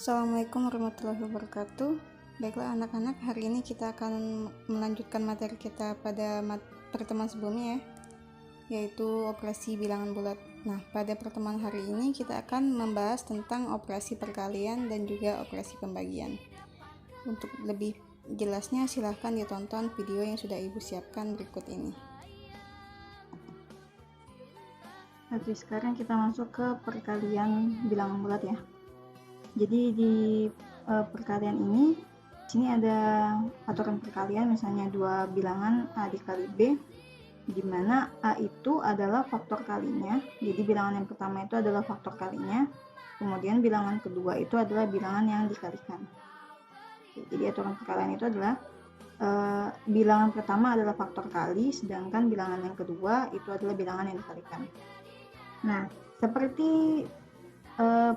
Assalamualaikum warahmatullahi wabarakatuh. Baiklah anak-anak, hari ini kita akan melanjutkan materi kita pada pertemuan sebelumnya yaitu operasi bilangan bulat. Nah, pada pertemuan hari ini kita akan membahas tentang operasi perkalian dan juga operasi pembagian. Untuk lebih jelasnya silahkan ditonton video yang sudah Ibu siapkan berikut ini. Oke, sekarang kita masuk ke perkalian bilangan bulat ya. Jadi di perkalian ini, di sini ada aturan perkalian, misalnya dua bilangan A dikali B, di mana A itu adalah faktor kalinya. Jadi bilangan yang pertama itu adalah faktor kalinya, kemudian bilangan kedua itu adalah bilangan yang dikalikan. Jadi aturan perkalian itu adalah bilangan pertama adalah faktor kali, sedangkan bilangan yang kedua itu adalah bilangan yang dikalikan. Nah, seperti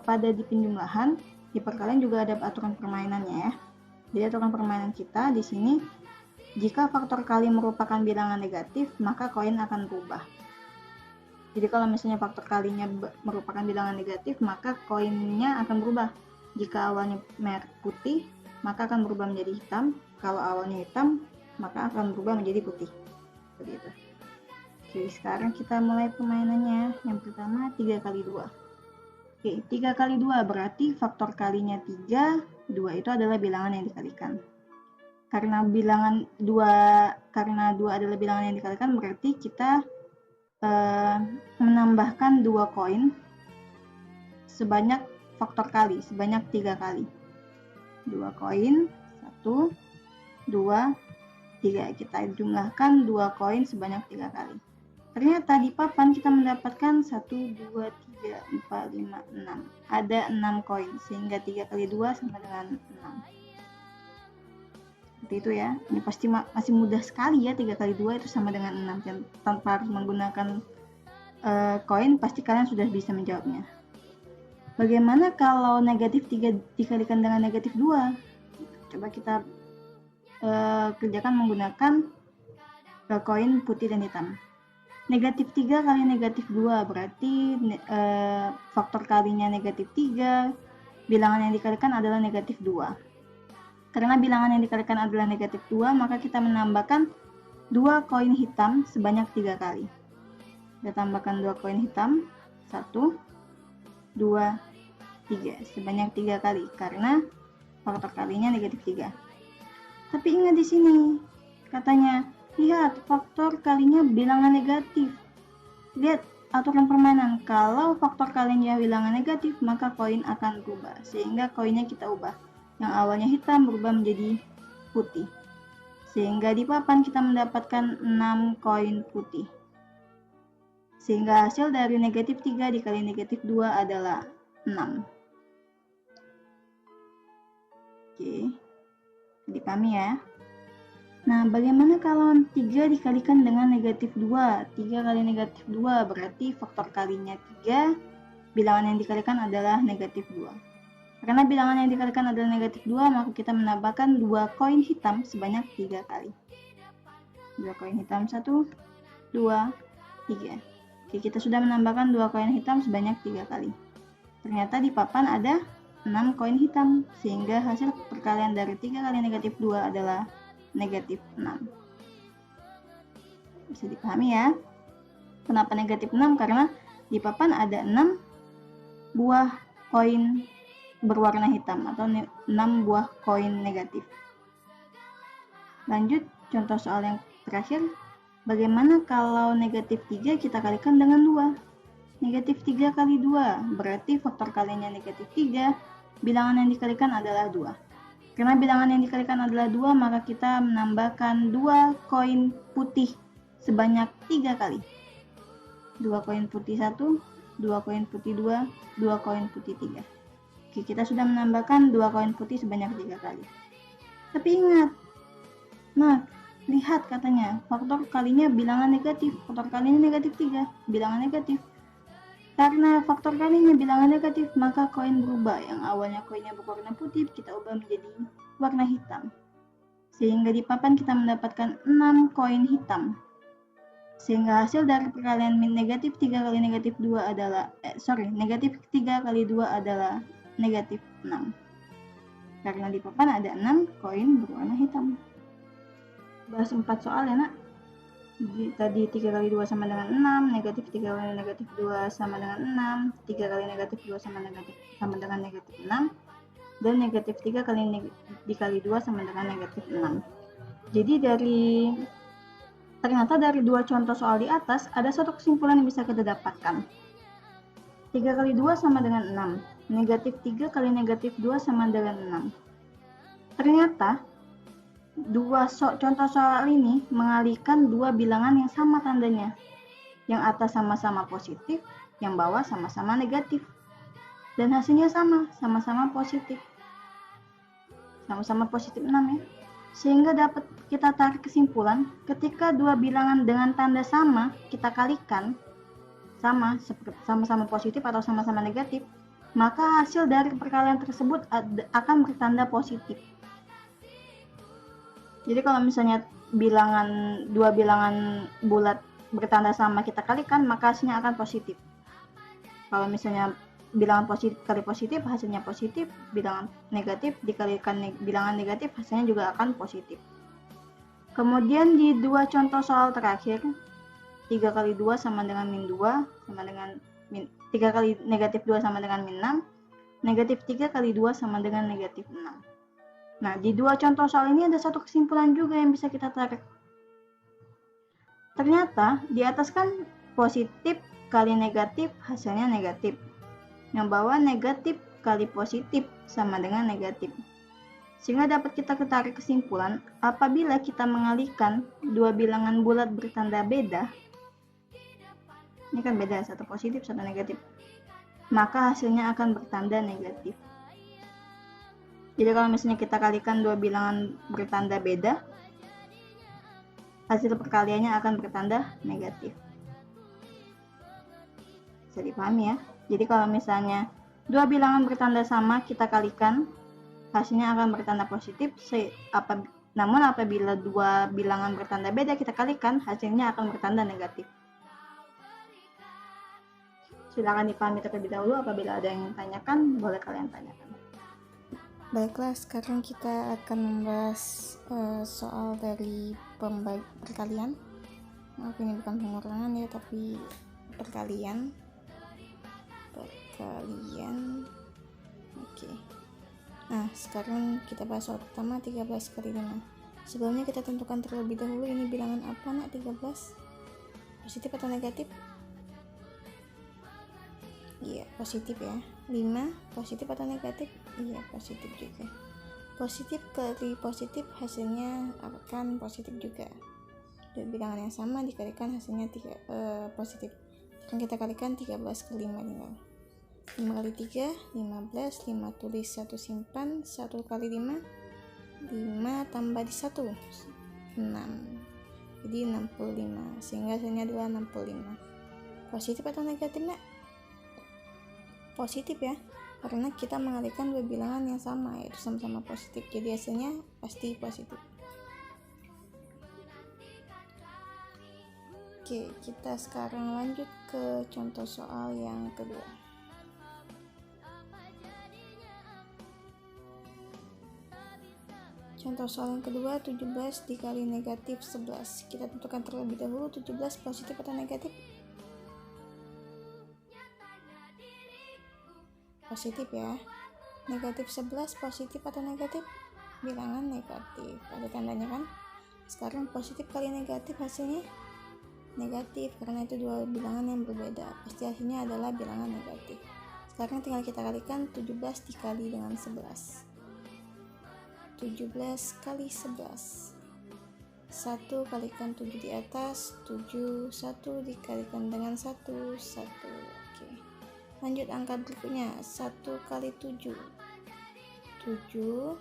pada di penjumlahan, di perkalian juga ada aturan permainannya ya. Jadi aturan permainan kita di sini, jika faktor kali merupakan bilangan negatif, maka koin akan berubah. Jadi kalau misalnya faktor kalinya merupakan bilangan negatif, maka koinnya akan berubah. Jika awalnya merah putih, maka akan berubah menjadi hitam. Kalau awalnya hitam, maka akan berubah menjadi putih. Seperti itu. Oke, sekarang kita mulai permainannya. Yang pertama 3 kali 2. Oke, 3 kali 2 berarti faktor kalinya 3, 2 itu adalah bilangan yang dikalikan. Karena 2 adalah bilangan yang dikalikan, berarti kita menambahkan 2 koin sebanyak faktor kali, sebanyak 3 kali. 2 koin, 1, 2, 3. Kita jumlahkan 2 koin sebanyak 3 kali. Ternyata di papan kita mendapatkan 1, 2, 3, 4, 5, 6. Ada 6 koin, sehingga 3 kali 2 sama dengan 6. Seperti itu ya. Ini pasti masih mudah sekali ya, 3 kali 2 itu sama dengan 6. Tanpa harus menggunakan koin, pasti kalian sudah bisa menjawabnya. Bagaimana kalau negatif 3 dikalikan dengan negatif 2? Coba kita kerjakan menggunakan koin putih dan hitam. Negatif 3 kali negatif 2 berarti faktor kalinya negatif 3, bilangan yang dikalikan adalah negatif 2. Karena bilangan yang dikalikan adalah negatif 2, maka kita menambahkan 2 koin hitam sebanyak 3 kali. Kita tambahkan 2 koin hitam, 1, 2, 3, sebanyak 3 kali, karena faktor kalinya negatif 3. Tapi ingat di sini, katanya, lihat, faktor kalinya bilangan negatif. Lihat aturan permainan, kalau faktor kalinya bilangan negatif, maka koin akan berubah. Sehingga koinnya kita ubah. Yang awalnya hitam berubah menjadi putih. Sehingga di papan kita mendapatkan 6 koin putih. Sehingga hasil dari negatif 3 dikali negatif 2 adalah 6. Oke, dipahami ya. Nah, bagaimana kalau 3 dikalikan dengan negatif 2? 3 kali negatif 2 berarti faktor kalinya 3, bilangan yang dikalikan adalah negatif 2. Karena bilangan yang dikalikan adalah negatif 2, maka kita menambahkan 2 koin hitam sebanyak 3 kali. 2 koin hitam, 1, 2, 3. Oke, kita sudah menambahkan 2 koin hitam sebanyak 3 kali. Ternyata di papan ada 6 koin hitam, sehingga hasil perkalian dari 3 kali negatif 2 adalah negatif 6. Bisa dipahami ya. Kenapa negatif 6? Karena di papan ada 6 buah koin berwarna hitam atau 6 buah koin negatif. Lanjut, contoh soal yang terakhir. Bagaimana kalau negatif 3 kita kalikan dengan 2? Negatif 3 kali 2 berarti faktor kalinya negatif 3, bilangan yang dikalikan adalah 2. Karena bilangan yang dikalikan adalah 2, maka kita menambahkan 2 koin putih sebanyak 3 kali. 2 koin putih 1, 2 koin putih 2, 2 koin putih 3. Oke, kita sudah menambahkan 2 koin putih sebanyak 3 kali. Tapi ingat, nah, lihat katanya, faktor kalinya bilangan negatif. Faktor kalinya negatif 3, bilangan negatif. Karena faktor kalinya bilangan negatif, maka koin berubah. Yang awalnya koinnya berwarna putih, kita ubah menjadi warna hitam. Sehingga di papan kita mendapatkan 6 koin hitam. Sehingga hasil dari perkalian negatif 3 kali negatif 2 adalah, negatif 3 kali 2 adalah negatif 6. karena di papan ada 6 koin berwarna hitam. Bahas 4 soal ya nak. Tadi 3 kali 2 sama dengan 6, negatif 3 kali negatif 2 sama dengan 6, 3 kali negatif 2 sama dengan negatif 6, dan negatif 3 kali dikali 2 sama dengan negatif 6. Jadi ternyata dari 2 contoh soal di atas ada satu kesimpulan yang bisa kita dapatkan. 3 kali 2 sama dengan 6, negatif 3 kali negatif 2 sama dengan 6. Ternyata contoh soal ini mengalihkan dua bilangan yang sama tandanya. Yang atas sama-sama positif, yang bawah sama-sama negatif. Dan hasilnya sama-sama positif. Sama-sama positif 6 ya. Sehingga dapat kita tarik kesimpulan, ketika dua bilangan dengan tanda sama kita kalikan, sama-sama positif atau sama-sama negatif, maka hasil dari perkalian tersebut akan bertanda positif. Jadi kalau misalnya dua bilangan bulat bertanda sama kita kalikan, maka hasilnya akan positif. Kalau misalnya bilangan positif kali positif, hasilnya positif. Bilangan negatif dikalikan bilangan negatif, hasilnya juga akan positif. Kemudian di dua contoh soal terakhir, 3 kali 2 sama dengan min 2, 3 kali negatif 2 sama dengan min 6, negatif 3 kali 2 sama dengan negatif 6. Nah, di dua contoh soal ini ada satu kesimpulan juga yang bisa kita tarik. Ternyata di atas kan positif kali negatif hasilnya negatif. Yang bawah negatif kali positif sama dengan negatif. Sehingga dapat kita tarik kesimpulan, apabila kita mengalihkan dua bilangan bulat bertanda beda, ini kan beda, satu positif, satu negatif, maka hasilnya akan bertanda negatif. Jadi kalau misalnya kita kalikan dua bilangan bertanda beda, hasil perkaliannya akan bertanda negatif. Bisa dipahami ya? Jadi kalau misalnya dua bilangan bertanda sama kita kalikan, hasilnya akan bertanda positif. Namun apabila dua bilangan bertanda beda kita kalikan, hasilnya akan bertanda negatif. Silakan dipahami terlebih dahulu. Apabila ada yang tanyakan, boleh kalian tanyakan. Baiklah, sekarang kita akan membahas soal dari perkalian. Maaf, ini bukan pengurangan ya, tapi perkalian. Oke. Nah, sekarang kita bahas soal pertama, 13 kali 5. Sebelumnya kita tentukan terlebih dahulu ini bilangan apa nak, 13? Positif atau negatif? Iya, positif ya. 5 positif atau negatif? Iya, positif juga. Positif kali positif hasilnya akan positif juga. Dua bilangan yang sama dikalikan hasilnya positif. Akan kita kalikan 13 kali 5 tinggal. 5 kali 3 15, 5 tulis 1 simpan, 1 kali 5 5 tambah di 1 6, jadi 65, sehingga hasilnya adalah 65. Positif atau negatif nak? Positif ya, karena kita mengalihkan dua bilangan yang sama, yaitu sama-sama positif, jadi hasilnya pasti positif. Oke, kita sekarang lanjut ke contoh soal yang kedua. Contoh soal yang kedua, 17 dikali negatif 11. Kita tentukan terlebih dahulu 17 positif atau negatif? Positif ya. Negatif 11 positif atau negatif? Bilangan negatif. Ada tandanya kan? Sekarang positif kali negatif hasilnya negatif, karena itu dua bilangan yang berbeda. Pasti hasilnya adalah bilangan negatif. Sekarang tinggal kita kalikan 17 dikali dengan 11. 17 kali 11. 1 kalikan 7 di atas, 7, 1 dikalikan dengan 1, 1. Oke. Lanjut angka berikutnya, 1 kali 7. 7,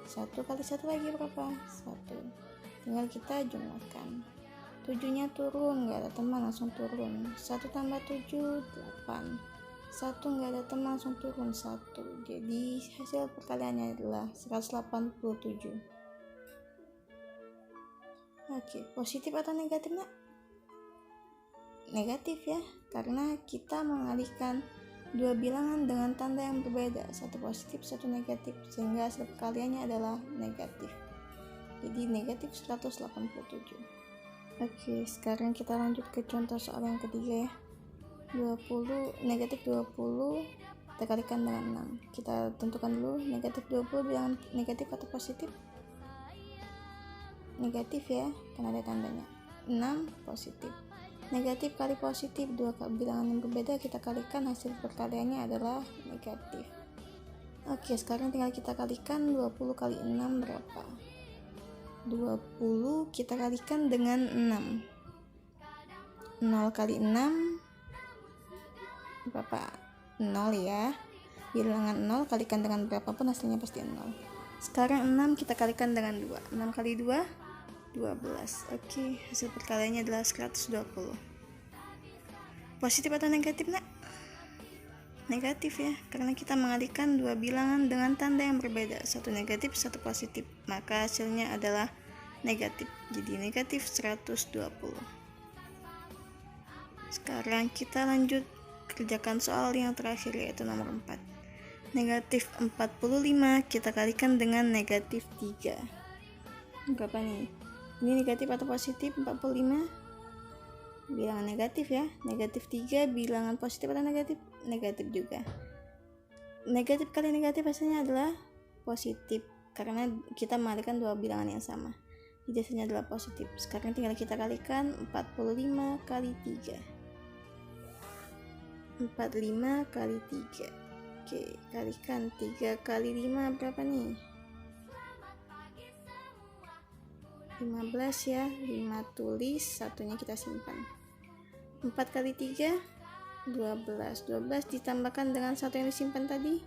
1 kali 1 lagi berapa? 1. Tinggal kita jumlahkan. 7-nya turun, nggak ada teman, langsung turun. 1 tambah 7, 8. 1 nggak ada teman, langsung turun 1. Jadi hasil perkaliannya adalah 187. Oke, positif atau negatif nak? Negatif ya, karena kita mengalihkan dua bilangan dengan tanda yang berbeda, satu positif, satu negatif, sehingga hasil perkaliannya adalah negatif. Jadi negatif 187. Oke, sekarang kita lanjut ke contoh soal yang ketiga ya. 20, negatif 20 kita kalikan dengan 6. Kita tentukan dulu negatif 20 bilangan negatif atau positif. Negatif ya, karena ada tandanya. 6 positif. Negatif kali positif, dua bilangan yang berbeda kita kalikan, hasil perkaliannya adalah negatif. Oke, sekarang tinggal kita kalikan 20 kali 6 berapa? 20 kita kalikan dengan 6. 0 kali 6 berapa? 0 ya. Bilangan 0 kalikan dengan berapapun hasilnya pasti 0. Sekarang 6 kita kalikan dengan 2. 6 kali 2 12. Oke, hasil perkaliannya adalah 120. Positif atau negatif, Nak? Negatif ya, karena kita mengalihkan dua bilangan dengan tanda yang berbeda, satu negatif, satu positif, maka hasilnya adalah negatif. Jadi negatif 120. Sekarang kita lanjut kerjakan soal yang terakhir, yaitu nomor 4. Negatif 45 kita kalikan dengan negatif 3. Berapa nih? Ini negatif atau positif? 45 bilangan negatif ya. Negatif 3 bilangan positif atau negatif? Negatif juga. Negatif kali negatif hasilnya adalah positif, karena kita mengalihkan dua bilangan yang sama. Jadi hasilnya adalah positif. Sekarang tinggal kita kalikan 45 kali 3. 45 kali 3. Oke, kalikan 3 kali 5 berapa nih? 15 ya. 5 tulis, satunya kita simpan. 4 kali 3 12. 12 ditambahkan dengan satu yang disimpan tadi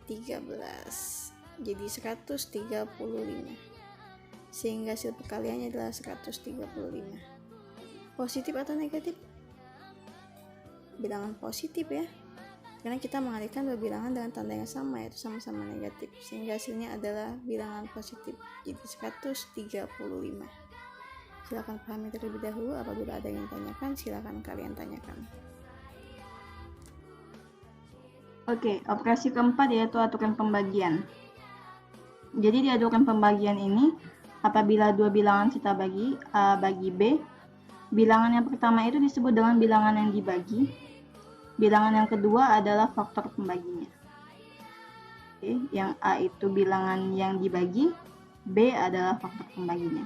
13. Jadi 135. Sehingga hasil perkaliannya adalah 135. Positif atau negatif? Bilangan positif ya, karena kita mengalihkan dua bilangan dengan tanda yang sama, yaitu sama-sama negatif, sehingga hasilnya adalah bilangan positif. Jadi 135. Silakan pahami terlebih dahulu. Apabila ada yang tanyakan, silakan kalian tanyakan. Oke, operasi keempat yaitu aturan pembagian. Jadi di aturan pembagian ini, apabila dua bilangan kita bagi A bagi B, bilangan yang pertama itu disebut dengan bilangan yang dibagi. Bilangan yang kedua adalah faktor pembaginya. Oke, yang A itu bilangan yang dibagi, B adalah faktor pembaginya.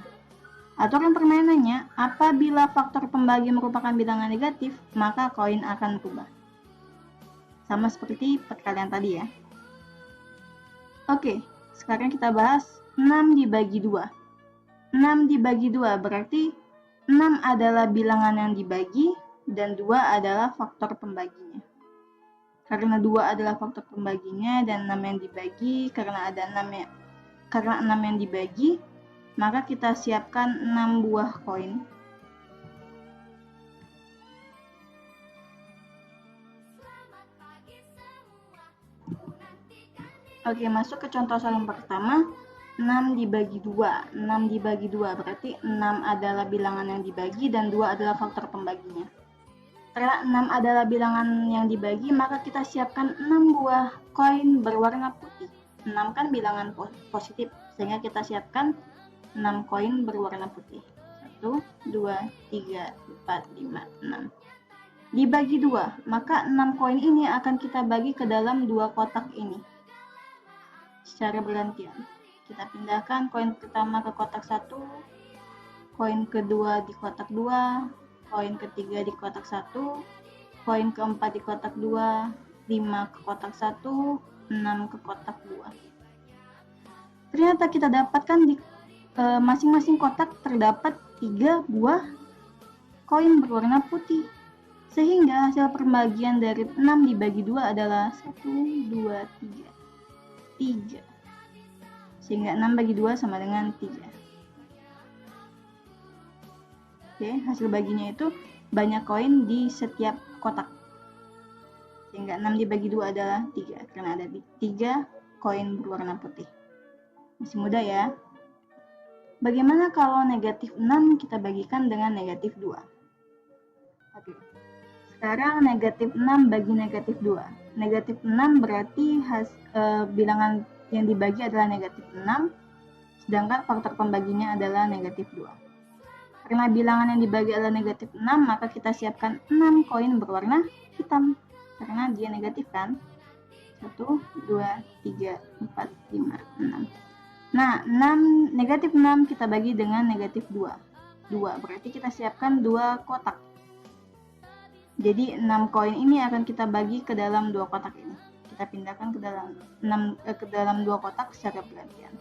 Aturan permainannya, apabila faktor pembagi merupakan bilangan negatif, maka koin akan berubah. Sama seperti perkalian tadi ya. Oke, sekarang kita bahas 6 dibagi 2. 6 dibagi 2 berarti 6 adalah bilangan yang dibagi dan 2 adalah faktor pembaginya. Karena 2 adalah faktor pembaginya dan 6 yang dibagi, karena 6 yang dibagi, maka kita siapkan 6 buah koin. Oke, masuk ke contoh soal yang pertama. 6 dibagi 2. 6 dibagi 2 berarti 6 adalah bilangan yang dibagi dan 2 adalah faktor pembaginya. Karena 6 adalah bilangan yang dibagi, maka kita siapkan 6 buah koin berwarna putih. 6 kan bilangan positif, sehingga kita siapkan 6 koin berwarna putih. 1, 2, 3, 4, 5, 6. Dibagi 2, maka 6 koin ini akan kita bagi ke dalam 2 kotak ini secara bergantian. Kita pindahkan koin pertama ke kotak 1, koin kedua di kotak 2, koin ketiga di kotak 1, koin keempat di kotak 2, 5 ke kotak 1, 6 ke kotak 2. Ternyata kita dapatkan di masing-masing kotak terdapat 3 buah koin berwarna putih. Sehingga hasil pembagian dari 6 dibagi 2 adalah 1, 2, 3. Sehingga 6 bagi 2 sama dengan 3. Oke, hasil baginya itu banyak koin di setiap kotak. Sehingga 6 dibagi 2 adalah 3, karena ada 3 koin berwarna putih. Masih mudah ya. Bagaimana kalau negatif 6 kita bagikan dengan negatif 2? Oke. Sekarang negatif 6 bagi negatif 2. negatif 6 berarti bilangan yang dibagi adalah negatif 6, sedangkan faktor pembaginya adalah negatif 2. Karena bilangan yang dibagi adalah negatif 6, maka kita siapkan 6 koin berwarna hitam, karena dia negatif kan. 1, 2, 3, 4, 5, 6. Nah, negatif 6 kita bagi dengan negatif 2. Berarti kita siapkan 2 kotak. Jadi 6 koin ini akan kita bagi ke dalam 2 kotak ini. Kita pindahkan ke dalam 2 kotak secara bergantian.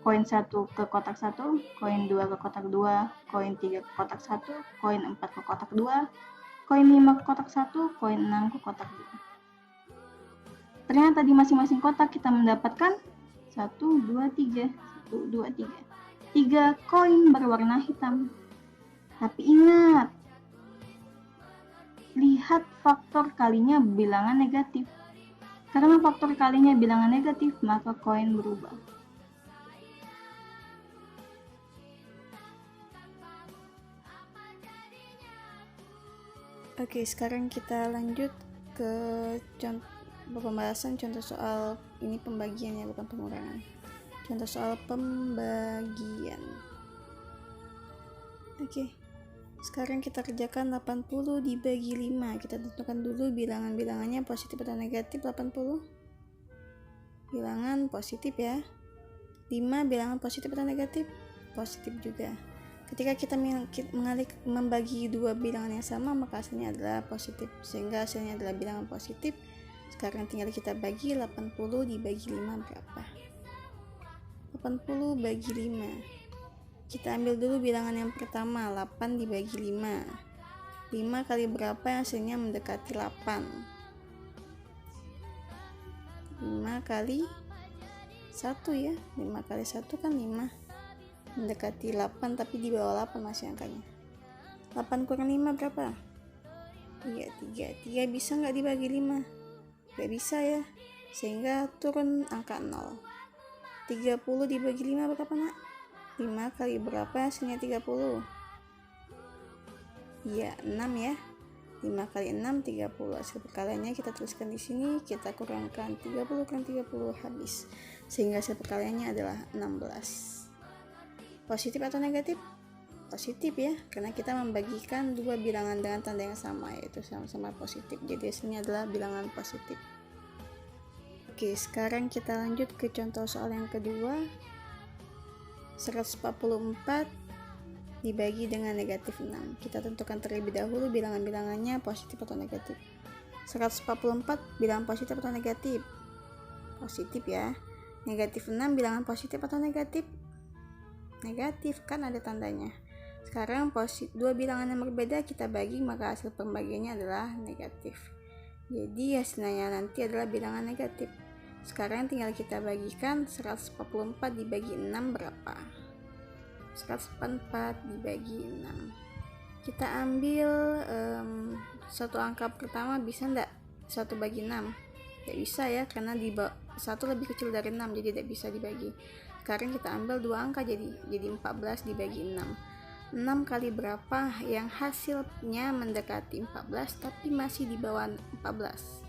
Koin 1 ke kotak 1, koin 2 ke kotak 2, koin 3 ke kotak 1, koin 4 ke kotak 2, koin 5 ke kotak 1, koin 6 ke kotak 2. Ternyata di masing-masing kotak kita mendapatkan 1, 2, 3, 3 koin berwarna hitam. Tapi ingat, lihat faktor kalinya bilangan negatif. Karena faktor kalinya bilangan negatif, maka koin berubah. Oke, sekarang kita lanjut ke pembahasan contoh soal ini, pembagian ya, bukan pengurangan. Contoh soal pembagian. Oke, sekarang kita kerjakan 80 dibagi 5. Kita tentukan dulu bilangan-bilangannya positif atau negatif. 80 bilangan positif ya. 5 bilangan positif atau negatif? Positif juga. Ketika kita membagi dua bilangan yang sama, maka hasilnya adalah positif, sehingga hasilnya adalah bilangan positif. Sekarang tinggal kita bagi 80 dibagi 5 berapa? 80 bagi 5. Kita ambil dulu bilangan yang pertama, 8 dibagi 5. 5 kali berapa yang hasilnya mendekati 8? 5 kali 1 ya. 5 kali 1 kan 5. Mendekati 8 tapi di bawah 8 masih angkanya. 8 kurang 5 berapa? Iya, 3. 3 bisa nggak dibagi 5? Nggak bisa ya, sehingga turun angka 0. 30 dibagi 5 berapa nak? 5 kali berapa hasilnya 30? Iya, 6 ya. 5 kali 6 30. Hasil perkaliannya kita tuliskan di sini, kita kurangkan 30 kurang 30 habis, sehingga hasil perkaliannya adalah 16. Positif atau negatif? Positif ya, karena kita membagikan dua bilangan dengan tanda yang sama, yaitu sama-sama positif. Jadi hasilnya adalah bilangan positif. Oke, sekarang kita lanjut ke contoh soal yang kedua. 144 dibagi dengan negatif 6. Kita tentukan terlebih dahulu bilangan-bilangannya positif atau negatif. 144 bilangan positif atau negatif? Positif ya. Negatif 6 bilangan positif atau negatif? Negatif, kan ada tandanya. Sekarang dua bilangan yang berbeda kita bagi, maka hasil pembagiannya adalah negatif. Jadi hasilnya nanti adalah bilangan negatif. Sekarang tinggal kita bagikan 144 dibagi 6 berapa? 144 dibagi 6. Kita ambil satu angka pertama, bisa enggak 1 bagi 6? Tidak bisa ya, karena 1 lebih kecil dari 6, jadi tidak bisa dibagi. Sekarang kita ambil dua angka, jadi 14 dibagi 6. 6 kali berapa yang hasilnya mendekati 14 tapi masih di bawah 14?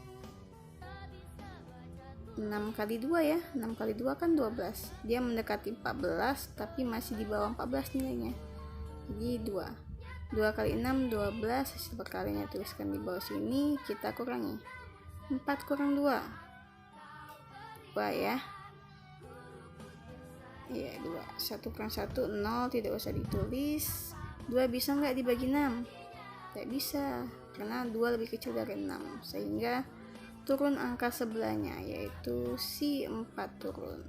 6 kali 2 ya. 6 kali 2 kan 12. Dia mendekati 14 tapi masih di bawah 14 nilainya. Jadi 2 kali 6 12. Hasil perkaliannya tuliskan di bawah sini. Kita kurangi 4 kurang 2 ya. Iya, 2. 1 kurang 1 0, tidak usah ditulis. 2 bisa nggak dibagi 6? Tidak bisa, karena 2 lebih kecil dari 6, sehingga turun angka sebelahnya, yaitu si 4 turun.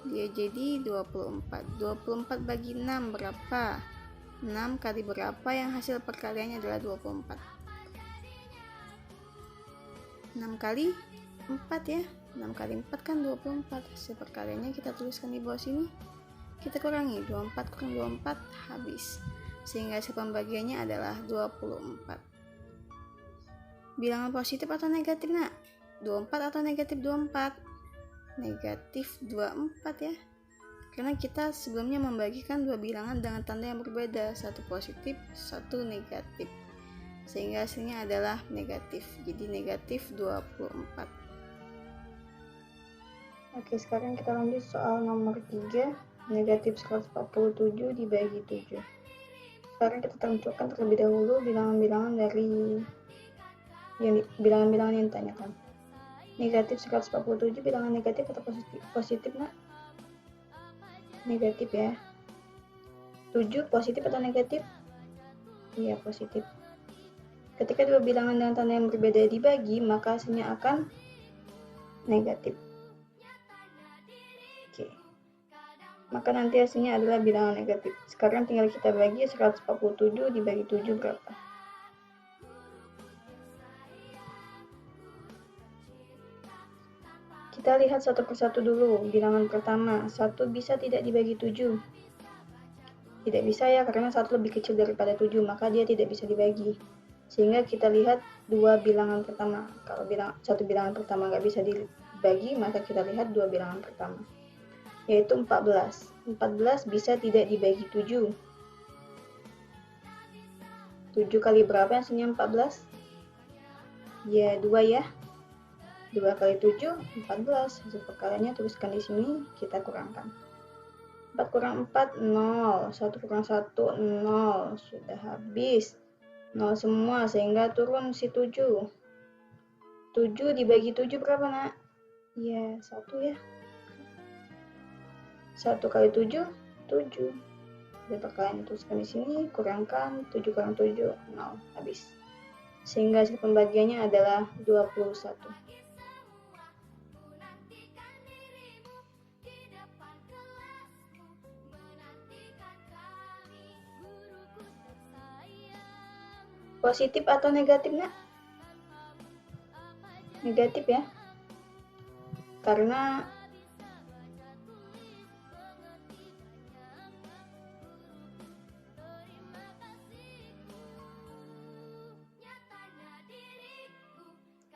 Dia jadi 24. 24 bagi 6 berapa? 6 kali berapa yang hasil perkaliannya adalah 24? 6 kali 4 ya. 6 kali 4 kan 24. Hasil perkaliannya kita tuliskan di bawah sini. Kita kurangi 24 kurang 24 habis, sehingga hasil pembagiannya adalah 24. Bilangan positif atau negatif nak? 24 atau negatif 24? Negatif 24 ya, karena kita sebelumnya membagikan dua bilangan dengan tanda yang berbeda, satu positif, satu negatif. sehingga hasilnya adalah negatif. Jadi negatif 24. Oke, sekarang kita lanjut soal nomor 3, negatif 147 dibagi 7. Sekarang kita tentukan terlebih dahulu bilangan-bilangan dari bilangan-bilangan yang ditanyakan. Negatif 147 bilangan negatif atau positif? Positif, nak? Negatif ya. 7 positif atau negatif? Iya, positif. Ketika dua bilangan dengan tanda yang berbeda dibagi, maka hasilnya akan negatif. Oke. Maka nanti hasilnya adalah bilangan negatif. Sekarang tinggal kita bagi 147 dibagi 7 berapa? Kita lihat satu persatu dulu. Bilangan pertama, 1 bisa tidak dibagi 7? Tidak bisa ya, karena 1 lebih kecil daripada 7, maka dia tidak bisa dibagi. Sehingga kita lihat dua bilangan pertama. Kalau satu bilangan pertama nggak bisa dibagi, maka kita lihat dua bilangan pertama, yaitu 14. 14 bisa tidak dibagi 7. 7 kali berapa hasilnya 14? Ya, 2 ya. 2 kali 7, 14. Hasil perkaliannya tuliskan di sini, kita kurangkan. 4 kurang 4, 0. 1 kurang 1, 0. Sudah habis. 0 semua, sehingga turun si 7. 7 dibagi 7 berapa, nak? Ya, 1 ya. 1 kali 7, 7. Jadi perkalian tuliskan di sini, kurangkan 7 kurang 7, 0. Habis. Sehingga hasil pembagiannya adalah 21. Positif atau negatif, nak? Negatif ya. Karena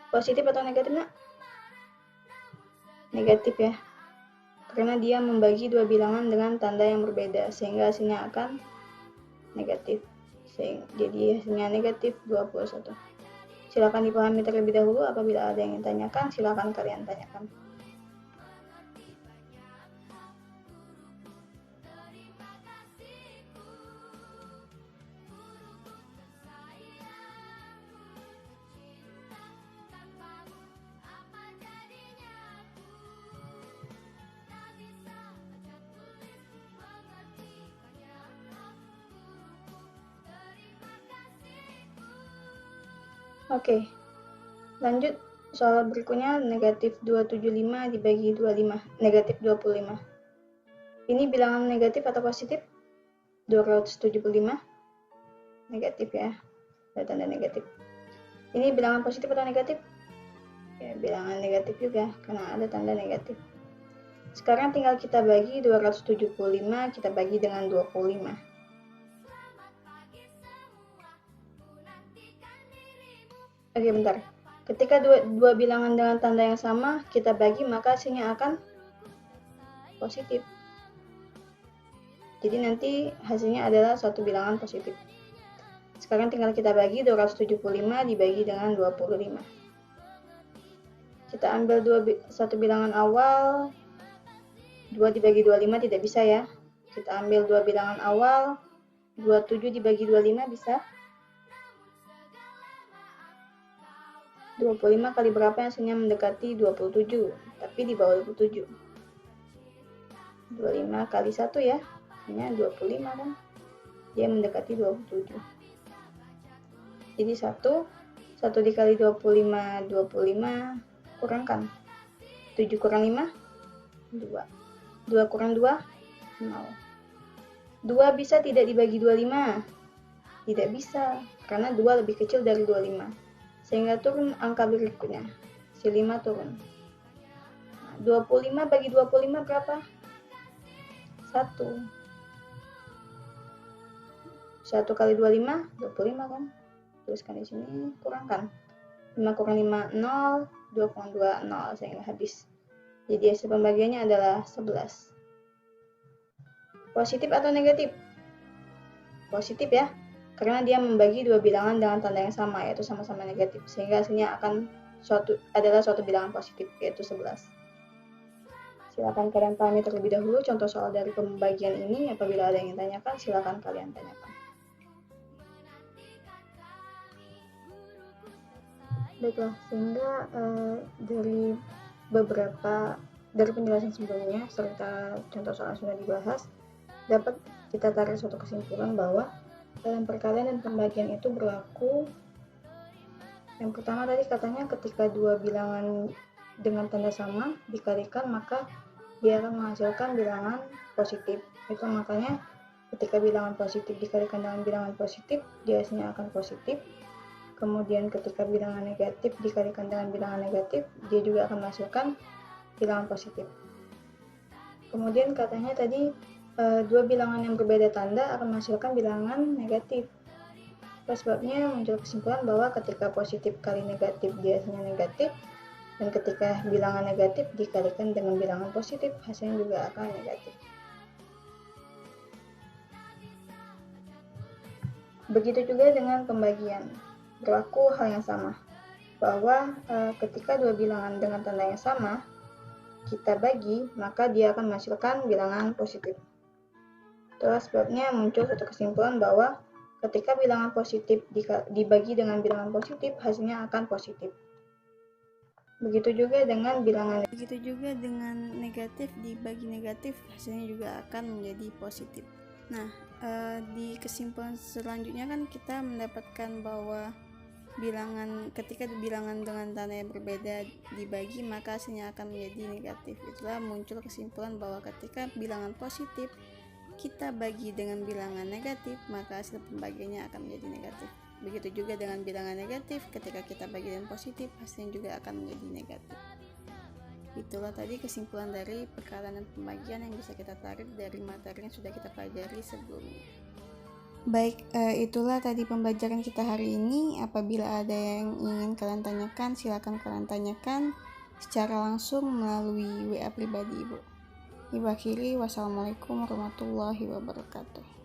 positif atau negatif, nak? Negatif ya. Karena dia membagi dua bilangan dengan tanda yang berbeda, sehingga hasilnya akan negatif. Jadi hasilnya negatif 21. Silakan dipahami terlebih dahulu. Apabila ada yang ditanyakan, silakan kalian tanyakan. Oke, lanjut soal berikutnya, negatif 275 dibagi 25, negatif 25. Ini bilangan negatif atau positif? 275 negatif ya, ada tanda negatif. Ini bilangan positif atau negatif? Ya, bilangan negatif juga, karena ada tanda negatif. Sekarang tinggal kita bagi 275, kita bagi dengan 25. Oke, bentar. Ketika dua bilangan dengan tanda yang sama kita bagi, maka hasilnya akan positif. Jadi nanti hasilnya adalah suatu bilangan positif. Sekarang tinggal kita bagi 275 dibagi dengan 25. Kita ambil satu bilangan awal. 2 dibagi 25 tidak bisa ya. Kita ambil dua bilangan awal. 27 dibagi 25 bisa. 25 kali berapa hasilnya mendekati 27, tapi di bawah 27. 25 kali 1 ya, hasilnya 25 kan. Dia mendekati 27. Jadi 1 dikali 25, 25, kurangkan. 7 kurang 5, 2. 2 kurang 2, 0. 2 bisa tidak dibagi 25? Tidak bisa, karena 2 lebih kecil dari 25. Sehingga turun angka berikutnya, si 5 turun. 25 bagi 25 berapa? 1. 1 kali 25, 25 kan? Tuliskan di sini, kurangkan. 5 kurang 5, 0. 2 kurang 2, 0. Sehingga habis. Jadi hasil pembagiannya adalah 11. Positif atau negatif? Positif ya. karena dia membagi dua bilangan dengan tanda yang sama, yaitu sama-sama negatif, sehingga hasilnya adalah suatu bilangan positif, yaitu 11. Silakan kalian pahami terlebih dahulu contoh soal dari pembagian ini. Apabila ada yang ingin tanyakan, silakan kalian tanyakan. Baiklah, sehingga dari penjelasan sebelumnya serta contoh soal yang sudah dibahas, dapat kita tarik suatu kesimpulan bahwa dalam perkalian dan pembagian itu berlaku. Yang pertama tadi katanya ketika dua bilangan dengan tanda sama dikalikan, maka dia akan menghasilkan bilangan positif. Itu makanya ketika bilangan positif dikalikan dengan bilangan positif, dia hasilnya akan positif. Kemudian ketika bilangan negatif dikalikan dengan bilangan negatif, dia juga akan menghasilkan bilangan positif. Kemudian katanya tadi dua bilangan yang berbeda tanda akan menghasilkan bilangan negatif. Sebabnya muncul kesimpulan bahwa ketika positif kali negatif dia hasilnya negatif, dan ketika bilangan negatif dikalikan dengan bilangan positif hasilnya juga akan negatif. Begitu juga dengan pembagian, berlaku hal yang sama, bahwa ketika dua bilangan dengan tanda yang sama kita bagi, maka dia akan menghasilkan bilangan positif. Itulah sebabnya muncul satu kesimpulan bahwa ketika bilangan positif dibagi dengan bilangan positif, hasilnya akan positif. Begitu juga dengan negatif dibagi negatif, hasilnya juga akan menjadi positif. Nah, di kesimpulan selanjutnya kan kita mendapatkan bahwa ketika bilangan dengan tanda yang berbeda dibagi, maka hasilnya akan menjadi negatif. Itulah muncul kesimpulan bahwa ketika bilangan positif kita bagi dengan bilangan negatif, maka hasil pembagiannya akan menjadi negatif. Begitu juga dengan bilangan negatif, ketika kita bagi dengan positif, hasilnya juga akan menjadi negatif. Itulah tadi kesimpulan dari perkalian dan pembagian yang bisa kita tarik dari materi yang sudah kita pelajari sebelumnya. Baik, itulah tadi pembelajaran kita hari ini. Apabila ada yang ingin kalian tanyakan, silakan kalian tanyakan secara langsung melalui WA pribadi Ibu. Ibu akhiri, wassalamualaikum warahmatullahi wabarakatuh.